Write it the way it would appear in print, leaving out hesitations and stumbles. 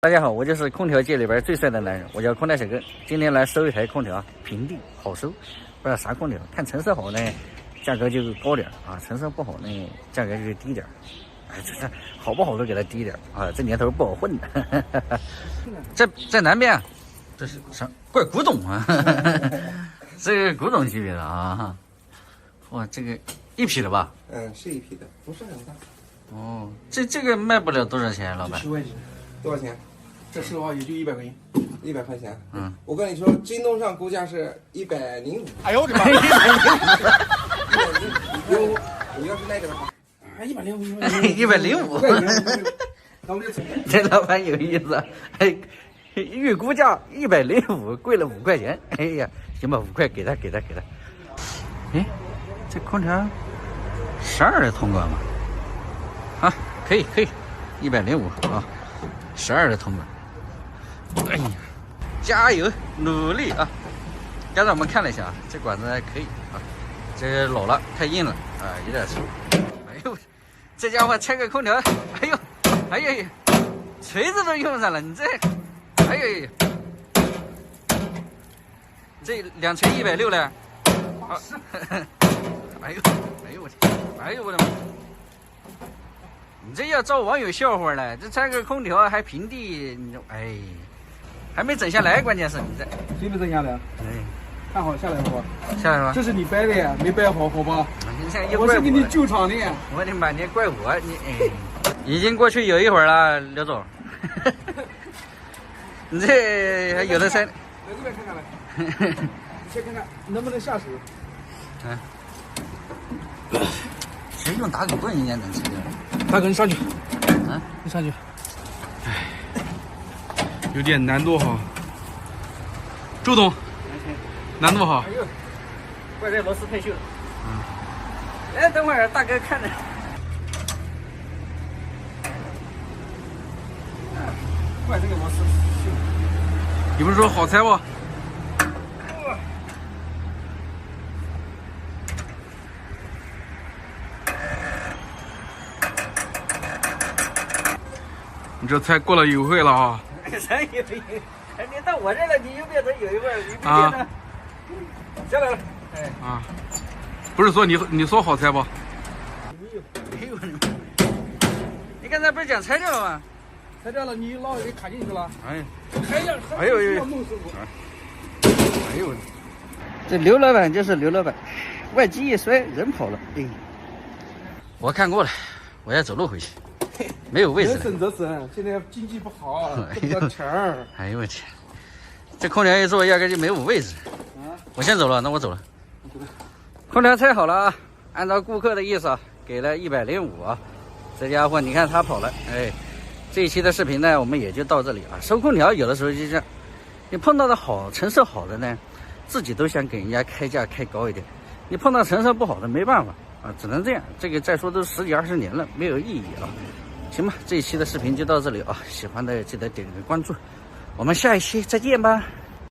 大家好，我就是空调界里边最帅的男人，我叫空调小哥。今天来收一台空调，平地好收，不知道啥空调。看成色好呢，价格就高点啊；成色不好呢，价格就低点。哎，这好不好都给它低点啊！这年头不好混的。在南边，这是啥？怪古董啊！这个古董级别的啊！哇，这个一匹的吧？嗯，是一匹的，不是很大。哦，这个卖不了多少钱，老板？10块钱。多少钱？这是的话也就100块钱，100块钱。嗯，我跟你说，京东上估价是105。哎呦我的妈！你要是那个的话，105。这老板有意思，哎，预估价105，贵了5块钱。哎呀，行吧，5块给他。哎，这空调12的通关吗？啊，可以，105啊，12的通关。哎呀，加油努力啊！刚才我们看了一下啊，这管子还可以啊，这老了太硬了啊，有点粗。哎呦，这家伙拆个空调，哎呦，锤子都用上了，你这，哎呦，这2锤160了。啊，哎呦我的妈！你这要招网友笑话了，这拆个空调还平地，你哎，还没整下来，关键是你这谁没整下来？哎，看好下来好吧？下来吧。这是你掰的呀，没掰好，好吧？你现在又怪我是给你救场的。我的妈，你怪我你哎，已经过去有一会儿了，刘总。你这还有的塞。来这边看看来。你先看看能不能下手。嗯。谁用打狗棍应该能吃掉？大哥，你上去。啊，你上去。哎，有点难度哈。周总，难度哈。哎呦，怪这螺丝太锈了。哎，等会儿大哥看着。怪这个螺丝锈。你不是说好拆不？你这才过了1会了啊！啥有一？你到我这了，你又变成有一味儿，你不见呢？下来了。哎啊，不是说你说好拆不？哎呦，你刚才不是讲拆掉了吗？拆掉了，你老给卡进去了。哎，拆掉，哎呦，哎呦，这刘老板就是刘老板，外机一摔人跑了。哎，我看过了，我要走路回去。没有位置，省则省，现在经济不好，挣不到钱儿。哎呦我天，这空调一做压根就没有位置。我先走了，那我走了。空调拆好了啊，按照顾客的意思啊，给了105啊。这家伙你看他跑了，哎，这一期的视频呢，我们也就到这里啊。收空调有的时候就这样，你碰到的好成色好的呢，自己都想给人家开价开高一点。你碰到成色不好的没办法啊，只能这样。这个再说都10几20年了，没有意义啊。行吧，这一期的视频就到这里啊，喜欢的记得点个关注，我们下一期再见吧。